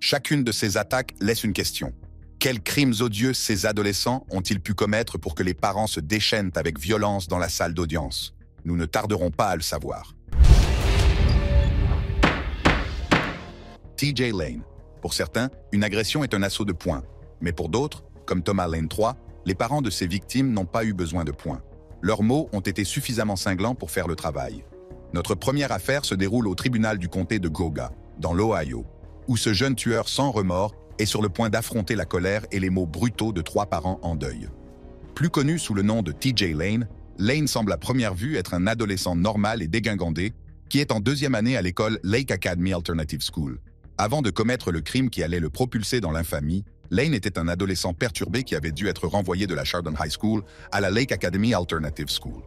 Chacune de ces attaques laisse une question. Quels crimes odieux ces adolescents ont-ils pu commettre pour que les parents se déchaînent avec violence dans la salle d'audience? Nous ne tarderons pas à le savoir. TJ Lane. Pour certains, une agression est un assaut de poing. Mais pour d'autres, comme Thomas Lane III, les parents de ces victimes n'ont pas eu besoin de poing. Leurs mots ont été suffisamment cinglants pour faire le travail. Notre première affaire se déroule au tribunal du comté de Geauga, dans l'Ohio, où ce jeune tueur sans remords est sur le point d'affronter la colère et les mots brutaux de 3 parents en deuil. Plus connu sous le nom de TJ Lane, Lane semble à première vue être un adolescent normal et dégingandé qui est en 2e année à l'école Lake Academy Alternative School. Avant de commettre le crime qui allait le propulser dans l'infamie, Lane était un adolescent perturbé qui avait dû être renvoyé de la Chardon High School à la Lake Academy Alternative School.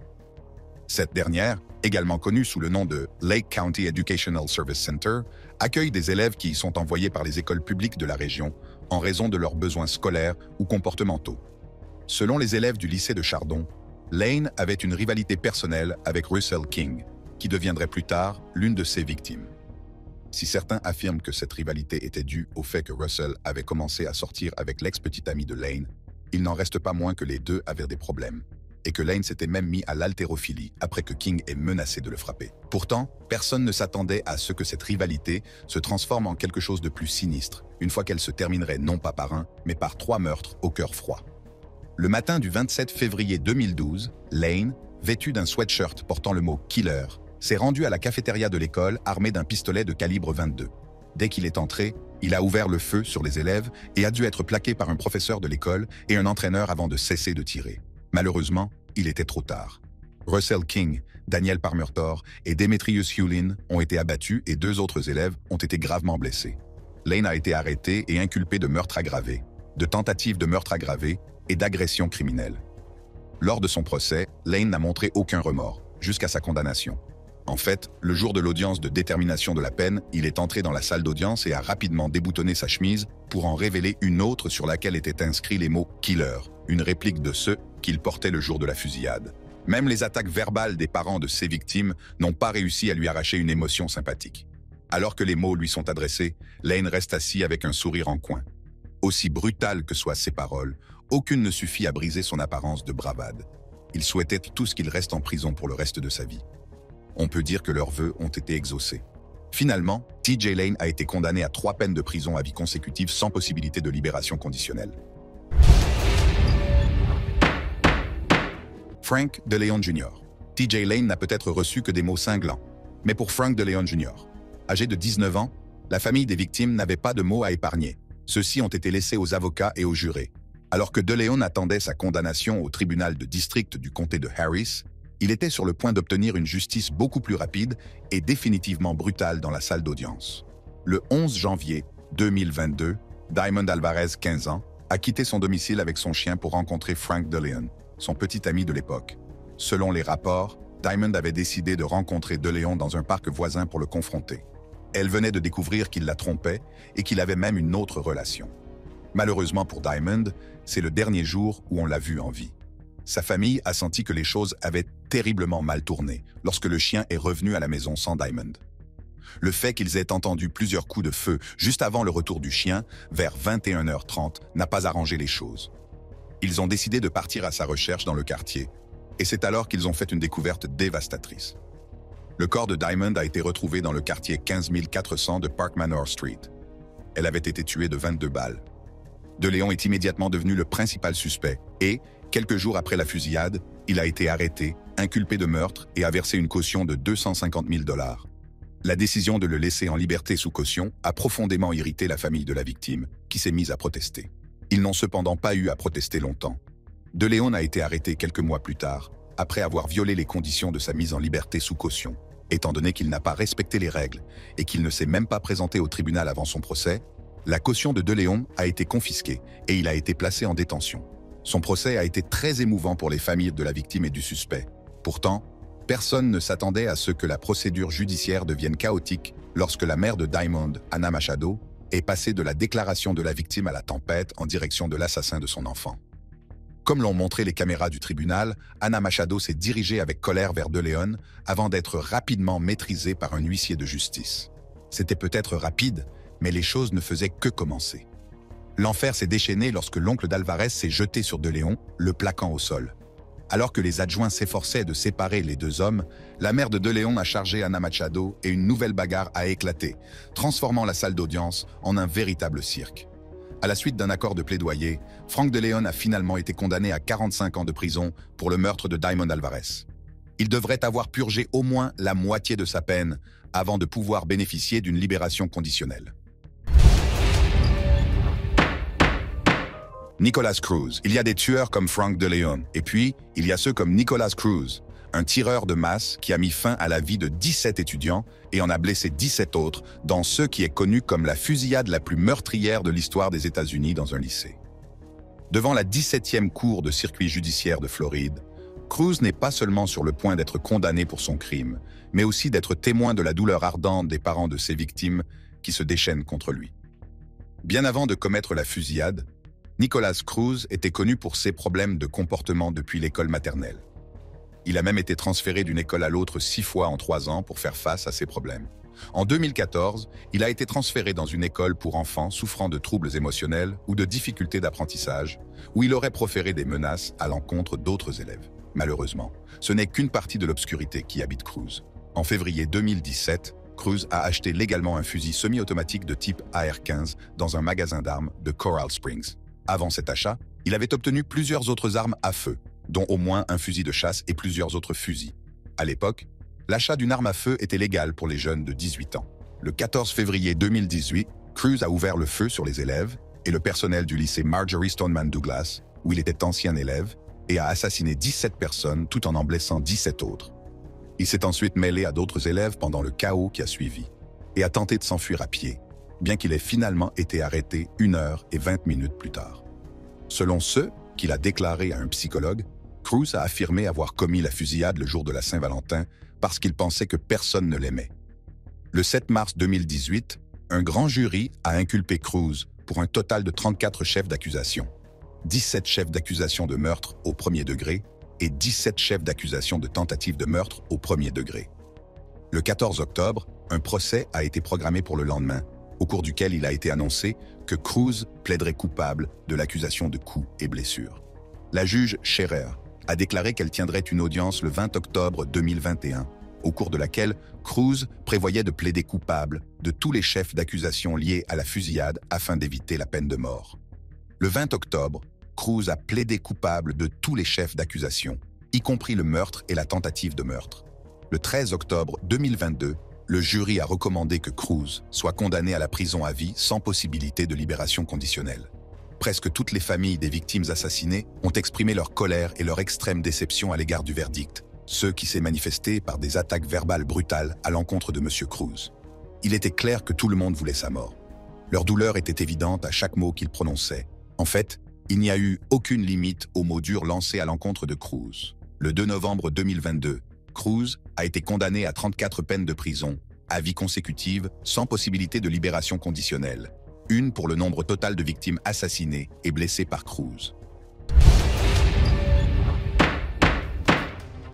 Cette dernière, également connue sous le nom de Lake County Educational Service Center, accueille des élèves qui y sont envoyés par les écoles publiques de la région en raison de leurs besoins scolaires ou comportementaux. Selon les élèves du lycée de Chardon, Lane avait une rivalité personnelle avec Russell King, qui deviendrait plus tard l'une de ses victimes. Si certains affirment que cette rivalité était due au fait que Russell avait commencé à sortir avec l'ex-petite amie de Lane, il n'en reste pas moins que les deux avaient des problèmes, et que Lane s'était même mis à l'haltérophilie après que King ait menacé de le frapper. Pourtant, personne ne s'attendait à ce que cette rivalité se transforme en quelque chose de plus sinistre, une fois qu'elle se terminerait non pas par un, mais par 3 meurtres au cœur froid. Le matin du 27 février 2012, Lane, vêtu d'un sweatshirt portant le mot « Killer », s'est rendu à la cafétéria de l'école armé d'un pistolet de calibre 22. Dès qu'il est entré, il a ouvert le feu sur les élèves et a dû être plaqué par un professeur de l'école et un entraîneur avant de cesser de tirer. Malheureusement, il était trop tard. Russell King, Daniel Parmertor et Demetrius Hewlin ont été abattus et 2 autres élèves ont été gravement blessés. Lane a été arrêté et inculpé de meurtre aggravé, de tentative de meurtre aggravé et d'agression criminelle. Lors de son procès, Lane n'a montré aucun remords, jusqu'à sa condamnation. En fait, le jour de l'audience de détermination de la peine, il est entré dans la salle d'audience et a rapidement déboutonné sa chemise pour en révéler une autre sur laquelle étaient inscrits les mots « Killer », une réplique de ceux qu'il portait le jour de la fusillade. Même les attaques verbales des parents de ses victimes n'ont pas réussi à lui arracher une émotion sympathique. Alors que les mots lui sont adressés, Lane reste assis avec un sourire en coin. Aussi brutales que soient ses paroles, aucune ne suffit à briser son apparence de bravade. Il souhaitait tous qu'il reste en prison pour le reste de sa vie. On peut dire que leurs vœux ont été exaucés. Finalement, TJ Lane a été condamné à 3 peines de prison à vie consécutive sans possibilité de libération conditionnelle. Frank DeLeon Jr. TJ Lane n'a peut-être reçu que des mots cinglants. Mais pour Frank DeLeon Jr., âgé de 19 ans, la famille des victimes n'avait pas de mots à épargner. Ceux-ci ont été laissés aux avocats et aux jurés. Alors que DeLeon attendait sa condamnation au tribunal de district du comté de Harris, il était sur le point d'obtenir une justice beaucoup plus rapide et définitivement brutale dans la salle d'audience. Le 11 janvier 2022, Diamond Alvarez, 15 ans, a quitté son domicile avec son chien pour rencontrer Frank DeLeon, son petit ami de l'époque. Selon les rapports, Diamond avait décidé de rencontrer DeLeon dans un parc voisin pour le confronter. Elle venait de découvrir qu'il la trompait et qu'il avait même une autre relation. Malheureusement pour Diamond, c'est le dernier jour où on l'a vu en vie. Sa famille a senti que les choses avaient terriblement mal tourné lorsque le chien est revenu à la maison sans Diamond. Le fait qu'ils aient entendu plusieurs coups de feu juste avant le retour du chien, vers 21h30, n'a pas arrangé les choses. Ils ont décidé de partir à sa recherche dans le quartier, et c'est alors qu'ils ont fait une découverte dévastatrice. Le corps de Diamond a été retrouvé dans le quartier 15 400 de Park Manor Street. Elle avait été tuée de 22 balles. DeLeon est immédiatement devenu le principal suspect et, quelques jours après la fusillade, il a été arrêté, inculpé de meurtre et a versé une caution de 250 000 $. La décision de le laisser en liberté sous caution a profondément irrité la famille de la victime, qui s'est mise à protester. Ils n'ont cependant pas eu à protester longtemps. DeLeon a été arrêté quelques mois plus tard, après avoir violé les conditions de sa mise en liberté sous caution. Étant donné qu'il n'a pas respecté les règles et qu'il ne s'est même pas présenté au tribunal avant son procès, la caution de DeLeon a été confisquée et il a été placé en détention. Son procès a été très émouvant pour les familles de la victime et du suspect. Pourtant, personne ne s'attendait à ce que la procédure judiciaire devienne chaotique lorsque la mère de Diamond, Anna Machado, est passée de la déclaration de la victime à la tempête en direction de l'assassin de son enfant. Comme l'ont montré les caméras du tribunal, Anna Machado s'est dirigée avec colère vers DeLeon avant d'être rapidement maîtrisée par un huissier de justice. C'était peut-être rapide, Mais les choses ne faisaient que commencer. L'enfer s'est déchaîné lorsque l'oncle d'Alvarez s'est jeté sur De Leon, le plaquant au sol. Alors que les adjoints s'efforçaient de séparer les deux hommes, la mère de Leon a chargé Ana Machado et une nouvelle bagarre a éclaté, transformant la salle d'audience en un véritable cirque. À la suite d'un accord de plaidoyer, Frank De Leon a finalement été condamné à 45 ans de prison pour le meurtre de Diamond Alvarez. Il devrait avoir purgé au moins la moitié de sa peine avant de pouvoir bénéficier d'une libération conditionnelle. Nicolas Cruz. Il y a des tueurs comme Frank De Leon, et puis il y a ceux comme Nicolas Cruz, un tireur de masse qui a mis fin à la vie de 17 étudiants et en a blessé 17 autres dans ce qui est connu comme la fusillade la plus meurtrière de l'histoire des États-Unis dans un lycée. Devant la 17e cour de circuit judiciaire de Floride, Cruz n'est pas seulement sur le point d'être condamné pour son crime, mais aussi d'être témoin de la douleur ardente des parents de ses victimes qui se déchaînent contre lui. Bien avant de commettre la fusillade, Nicolas Cruz était connu pour ses problèmes de comportement depuis l'école maternelle. Il a même été transféré d'une école à l'autre 6 fois en 3 ans pour faire face à ses problèmes. En 2014, il a été transféré dans une école pour enfants souffrant de troubles émotionnels ou de difficultés d'apprentissage, où il aurait proféré des menaces à l'encontre d'autres élèves. Malheureusement, ce n'est qu'une partie de l'obscurité qui habite Cruz. En février 2017, Cruz a acheté légalement un fusil semi-automatique de type AR-15 dans un magasin d'armes de Coral Springs. Avant cet achat, il avait obtenu plusieurs autres armes à feu, dont au moins un fusil de chasse et plusieurs autres fusils. À l'époque, l'achat d'une arme à feu était légal pour les jeunes de 18 ans. Le 14 février 2018, Cruz a ouvert le feu sur les élèves et le personnel du lycée Marjory Stoneman Douglas, où il était ancien élève, et a assassiné 17 personnes tout en blessant 17 autres. Il s'est ensuite mêlé à d'autres élèves pendant le chaos qui a suivi, et a tenté de s'enfuir à pied, bien qu'il ait finalement été arrêté 1 heure et 20 minutes plus tard. Selon ceux qu'il a déclaré à un psychologue, Cruz a affirmé avoir commis la fusillade le jour de la Saint-Valentin parce qu'il pensait que personne ne l'aimait. Le 7 mars 2018, un grand jury a inculpé Cruz pour un total de 34 chefs d'accusation, 17 chefs d'accusation de meurtre au premier degré et 17 chefs d'accusation de tentative de meurtre au premier degré. Le 14 octobre, un procès a été programmé pour le lendemain, au cours duquel il a été annoncé que Cruz plaiderait coupable de l'accusation de coups et blessures. La juge Scherer a déclaré qu'elle tiendrait une audience le 20 octobre 2021, au cours de laquelle Cruz prévoyait de plaider coupable de tous les chefs d'accusation liés à la fusillade afin d'éviter la peine de mort. Le 20 octobre, Cruz a plaidé coupable de tous les chefs d'accusation, y compris le meurtre et la tentative de meurtre. Le 13 octobre 2022, le jury a recommandé que Cruz soit condamné à la prison à vie sans possibilité de libération conditionnelle. Presque toutes les familles des victimes assassinées ont exprimé leur colère et leur extrême déception à l'égard du verdict, ce qui s'est manifesté par des attaques verbales brutales à l'encontre de M. Cruz. Il était clair que tout le monde voulait sa mort. Leur douleur était évidente à chaque mot qu'il prononçait. En fait, il n'y a eu aucune limite aux mots durs lancés à l'encontre de Cruz. Le 2 novembre 2022, Cruz a été condamné à 34 peines de prison, à vie consécutive, sans possibilité de libération conditionnelle. Une pour le nombre total de victimes assassinées et blessées par Cruz.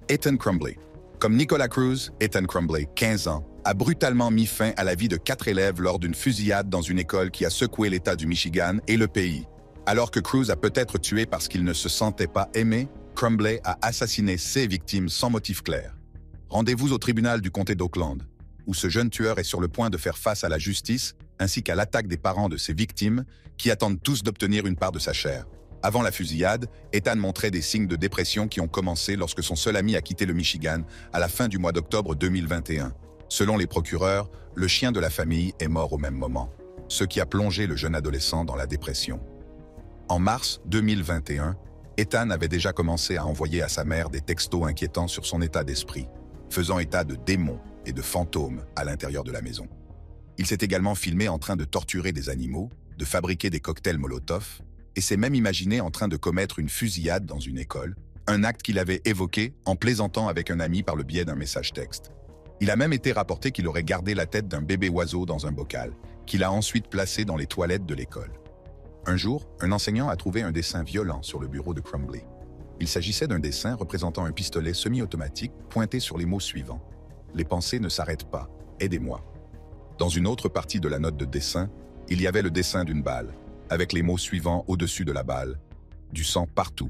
Ethan Crumbley. Comme Nicolas Cruz, Ethan Crumbley, 15 ans, a brutalement mis fin à la vie de 4 élèves lors d'une fusillade dans une école qui a secoué l'État du Michigan et le pays. Alors que Cruz a peut-être tué parce qu'il ne se sentait pas aimé, Crumbley a assassiné ses victimes sans motif clair. Rendez-vous au tribunal du comté d'Oakland, où ce jeune tueur est sur le point de faire face à la justice, ainsi qu'à l'attaque des parents de ses victimes, qui attendent tous d'obtenir une part de sa chair. Avant la fusillade, Ethan montrait des signes de dépression qui ont commencé lorsque son seul ami a quitté le Michigan à la fin du mois d'octobre 2021. Selon les procureurs, le chien de la famille est mort au même moment, ce qui a plongé le jeune adolescent dans la dépression. En mars 2021, Ethan avait déjà commencé à envoyer à sa mère des textos inquiétants sur son état d'esprit, faisant état de démons et de fantômes à l'intérieur de la maison. Il s'est également filmé en train de torturer des animaux, de fabriquer des cocktails Molotov, et s'est même imaginé en train de commettre une fusillade dans une école, un acte qu'il avait évoqué en plaisantant avec un ami par le biais d'un message texte. Il a même été rapporté qu'il aurait gardé la tête d'un bébé oiseau dans un bocal, qu'il a ensuite placé dans les toilettes de l'école. Un jour, un enseignant a trouvé un dessin violent sur le bureau de Crumbley. Il s'agissait d'un dessin représentant un pistolet semi-automatique pointé sur les mots suivants. « Les pensées ne s'arrêtent pas. Aidez-moi. » Dans une autre partie de la note de dessin, il y avait le dessin d'une balle, avec les mots suivants au-dessus de la balle. Du sang partout.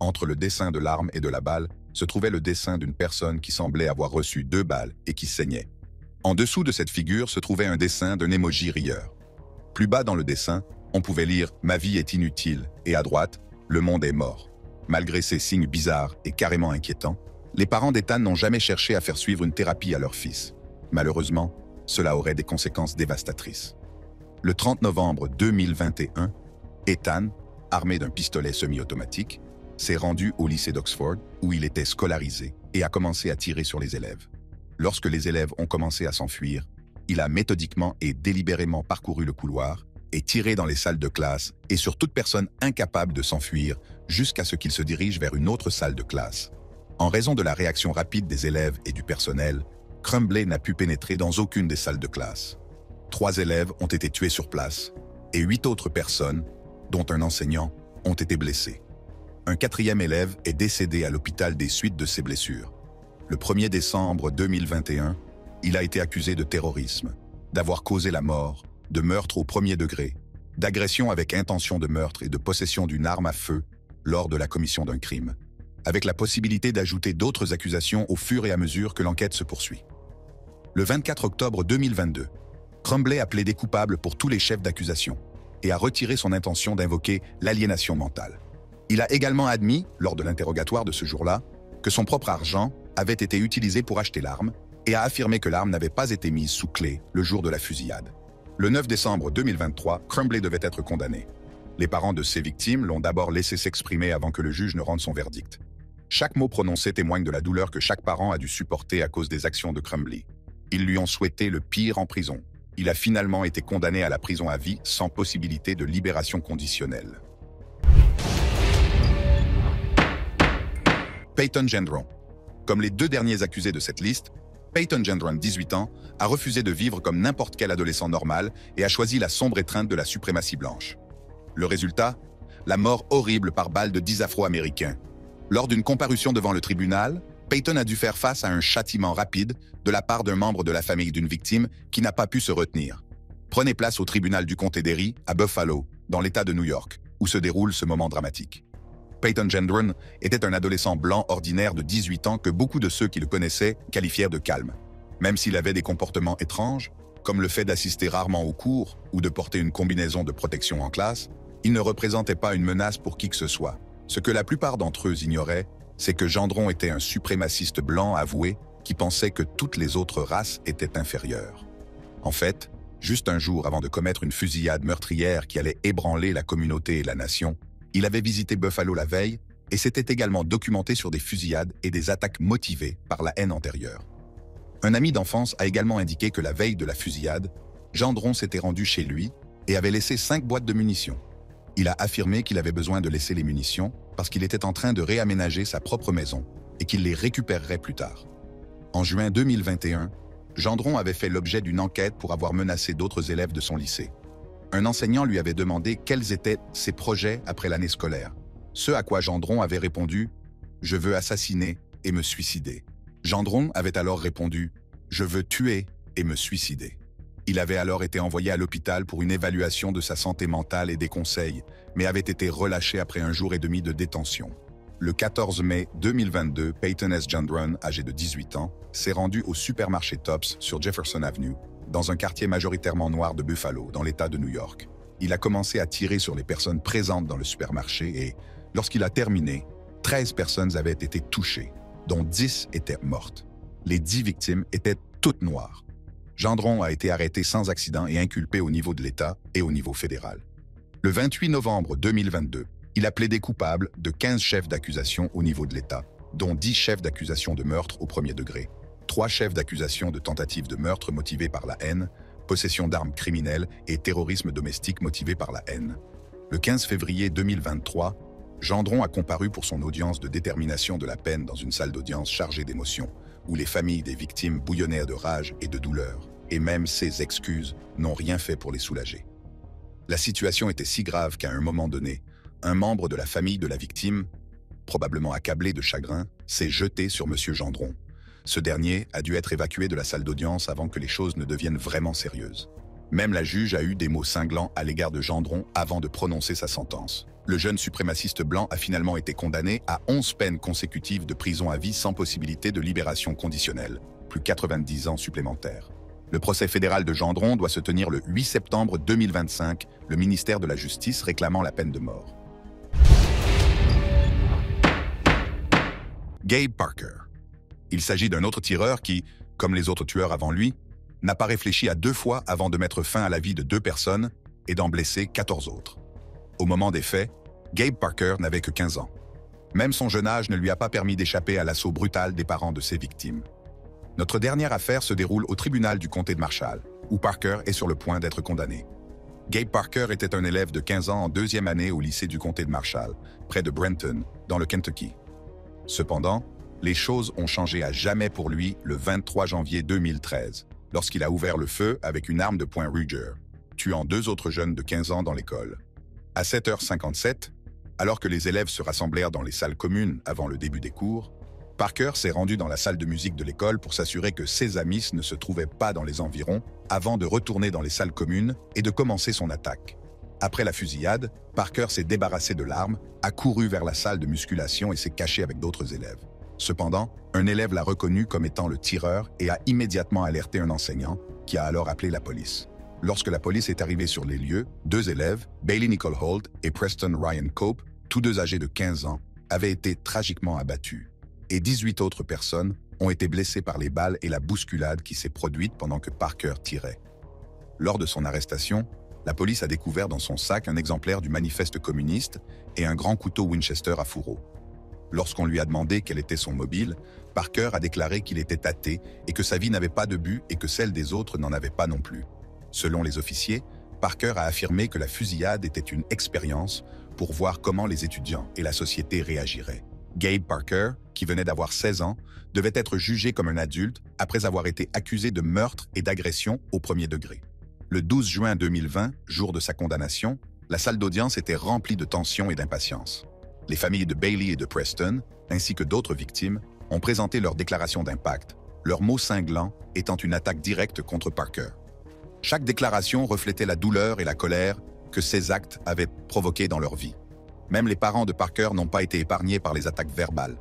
Entre le dessin de l'arme et de la balle se trouvait le dessin d'une personne qui semblait avoir reçu 2 balles et qui saignait. En dessous de cette figure se trouvait un dessin d'un emoji rieur. Plus bas dans le dessin, on pouvait lire « Ma vie est inutile » et à droite « Le monde est mort ». Malgré ces signes bizarres et carrément inquiétants, les parents d'Ethan n'ont jamais cherché à faire suivre une thérapie à leur fils. Malheureusement, cela aurait des conséquences dévastatrices. Le 30 novembre 2021, Ethan, armé d'un pistolet semi-automatique, s'est rendu au lycée d'Oxford où il était scolarisé et a commencé à tirer sur les élèves. Lorsque les élèves ont commencé à s'enfuir, il a méthodiquement et délibérément parcouru le couloir et tiré dans les salles de classe et sur toute personne incapable de s'enfuir jusqu'à ce qu'il se dirige vers une autre salle de classe. En raison de la réaction rapide des élèves et du personnel, Crumbley n'a pu pénétrer dans aucune des salles de classe. 3 élèves ont été tués sur place et 8 autres personnes, dont un enseignant, ont été blessés. Un 4e élève est décédé à l'hôpital des suites de ses blessures. Le 1er décembre 2021, il a été accusé de terrorisme, d'avoir causé la mort, de meurtre au 1er degré, d'agression avec intention de meurtre et de possession d'une arme à feu lors de la commission d'un crime, avec la possibilité d'ajouter d'autres accusations au fur et à mesure que l'enquête se poursuit. Le 24 octobre 2022, Crumbley a plaidé coupable pour tous les chefs d'accusation et a retiré son intention d'invoquer l'aliénation mentale. Il a également admis, lors de l'interrogatoire de ce jour-là, que son propre argent avait été utilisé pour acheter l'arme et a affirmé que l'arme n'avait pas été mise sous clé le jour de la fusillade. Le 9 décembre 2023, Crumbley devait être condamné. Les parents de ses victimes l'ont d'abord laissé s'exprimer avant que le juge ne rende son verdict. Chaque mot prononcé témoigne de la douleur que chaque parent a dû supporter à cause des actions de Crumbley. Ils lui ont souhaité le pire en prison. Il a finalement été condamné à la prison à vie sans possibilité de libération conditionnelle. Peyton Gendron. Comme les 2 derniers accusés de cette liste, Peyton Gendron, 18 ans, a refusé de vivre comme n'importe quel adolescent normal et a choisi la sombre étreinte de la suprématie blanche. Le résultat? La mort horrible par balle de 10 Afro-Américains. Lors d'une comparution devant le tribunal, Peyton a dû faire face à un châtiment rapide de la part d'un membre de la famille d'une victime qui n'a pas pu se retenir. Prenez place au tribunal du comté d'Erie, à Buffalo, dans l'État de New York, où se déroule ce moment dramatique. Peyton Gendron était un adolescent blanc ordinaire de 18 ans que beaucoup de ceux qui le connaissaient qualifièrent de calme. Même s'il avait des comportements étranges, comme le fait d'assister rarement aux cours ou de porter une combinaison de protection en classe, il ne représentait pas une menace pour qui que ce soit. Ce que la plupart d'entre eux ignoraient, c'est que Gendron était un suprémaciste blanc avoué qui pensait que toutes les autres races étaient inférieures. En fait, juste un jour avant de commettre une fusillade meurtrière qui allait ébranler la communauté et la nation, il avait visité Buffalo la veille et s'était également documenté sur des fusillades et des attaques motivées par la haine antérieure. Un ami d'enfance a également indiqué que la veille de la fusillade, Gendron s'était rendu chez lui et avait laissé 5 boîtes de munitions. Il a affirmé qu'il avait besoin de laisser les munitions parce qu'il était en train de réaménager sa propre maison et qu'il les récupérerait plus tard. En juin 2021, Gendron avait fait l'objet d'une enquête pour avoir menacé d'autres élèves de son lycée. Un enseignant lui avait demandé quels étaient ses projets après l'année scolaire. Ce à quoi Gendron avait répondu « Je veux assassiner et me suicider ». Gendron avait alors répondu « Je veux tuer et me suicider ». Il avait alors été envoyé à l'hôpital pour une évaluation de sa santé mentale et des conseils, mais avait été relâché après 1 jour et demi de détention. Le 14 mai 2022, Peyton S. Gendron, âgé de 18 ans, s'est rendu au supermarché Tops sur Jefferson Avenue, dans un quartier majoritairement noir de Buffalo, dans l'État de New York. Il a commencé à tirer sur les personnes présentes dans le supermarché et, lorsqu'il a terminé, 13 personnes avaient été touchées, dont 10 étaient mortes. Les 10 victimes étaient toutes noires. Gendron a été arrêté sans accident et inculpé au niveau de l'État et au niveau fédéral. Le 28 novembre 2022, il a plaidé coupable de 15 chefs d'accusation au niveau de l'État, dont 10 chefs d'accusation de meurtre au 1er degré, 3 chefs d'accusation de tentative de meurtre motivés par la haine, possession d'armes criminelles et terrorisme domestique motivé par la haine. Le 15 février 2023, Gendron a comparu pour son audience de détermination de la peine dans une salle d'audience chargée d'émotions, où les familles des victimes bouillonnèrent de rage et de douleur, et même ses excuses n'ont rien fait pour les soulager. La situation était si grave qu'à un moment donné, un membre de la famille de la victime, probablement accablé de chagrin, s'est jeté sur M. Gendron, Ce dernier a dû être évacué de la salle d'audience avant que les choses ne deviennent vraiment sérieuses. Même la juge a eu des mots cinglants à l'égard de Gendron avant de prononcer sa sentence. Le jeune suprémaciste blanc a finalement été condamné à 11 peines consécutives de prison à vie sans possibilité de libération conditionnelle, plus 90 ans supplémentaires. Le procès fédéral de Gendron doit se tenir le 8 septembre 2025, le ministère de la Justice réclamant la peine de mort. Gabe Parker. Il s'agit d'un autre tireur qui, comme les autres tueurs avant lui, n'a pas réfléchi à 2 fois avant de mettre fin à la vie de 2 personnes et d'en blesser 14 autres. Au moment des faits, Gabe Parker n'avait que 15 ans. Même son jeune âge ne lui a pas permis d'échapper à l'assaut brutal des parents de ses victimes. Notre dernière affaire se déroule au tribunal du comté de Marshall, où Parker est sur le point d'être condamné. Gabe Parker était un élève de 15 ans en 2e année au lycée du comté de Marshall, près de Brenton, dans le Kentucky. Cependant, les choses ont changé à jamais pour lui le 23 janvier 2013, lorsqu'il a ouvert le feu avec une arme de poing Ruger, tuant 2 autres jeunes de 15 ans dans l'école. À 7h57, alors que les élèves se rassemblèrent dans les salles communes avant le début des cours, Parker s'est rendu dans la salle de musique de l'école pour s'assurer que ses amis ne se trouvaient pas dans les environs avant de retourner dans les salles communes et de commencer son attaque. Après la fusillade, Parker s'est débarrassé de l'arme, a couru vers la salle de musculation et s'est caché avec d'autres élèves. Cependant, un élève l'a reconnu comme étant le tireur et a immédiatement alerté un enseignant, qui a alors appelé la police. Lorsque la police est arrivée sur les lieux, 2 élèves, Bailey Nicole Holt et Preston Ryan Cope, tous 2 âgés de 15 ans, avaient été tragiquement abattus. Et 18 autres personnes ont été blessées par les balles et la bousculade qui s'est produite pendant que Parker tirait. Lors de son arrestation, la police a découvert dans son sac un exemplaire du manifeste communiste et un grand couteau Winchester à fourreau. Lorsqu'on lui a demandé quel était son mobile, Parker a déclaré qu'il était athée et que sa vie n'avait pas de but et que celle des autres n'en avait pas non plus. Selon les officiers, Parker a affirmé que la fusillade était une expérience pour voir comment les étudiants et la société réagiraient. Gabe Parker, qui venait d'avoir 16 ans, devait être jugé comme un adulte après avoir été accusé de meurtre et d'agression au premier degré. Le 12 juin 2020, jour de sa condamnation, la salle d'audience était remplie de tension et d'impatience. Les familles de Bailey et de Preston, ainsi que d'autres victimes, ont présenté leur déclaration d'impact, leurs mots cinglants étant une attaque directe contre Parker. Chaque déclaration reflétait la douleur et la colère que ces actes avaient provoquées dans leur vie. Même les parents de Parker n'ont pas été épargnés par les attaques verbales.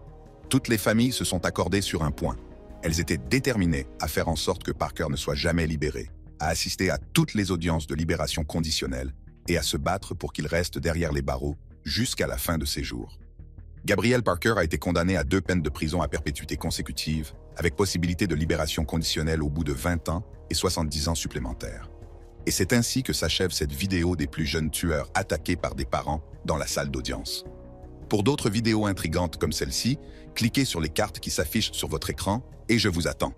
Toutes les familles se sont accordées sur un point. Elles étaient déterminées à faire en sorte que Parker ne soit jamais libéré, à assister à toutes les audiences de libération conditionnelle et à se battre pour qu'il reste derrière les barreaux jusqu'à la fin de ses jours. Gabriel Parker a été condamné à 2 peines de prison à perpétuité consécutive, avec possibilité de libération conditionnelle au bout de 20 ans et 70 ans supplémentaires. Et c'est ainsi que s'achève cette vidéo des plus jeunes tueurs attaqués par des parents dans la salle d'audience. Pour d'autres vidéos intrigantes comme celle-ci, cliquez sur les cartes qui s'affichent sur votre écran et je vous attends.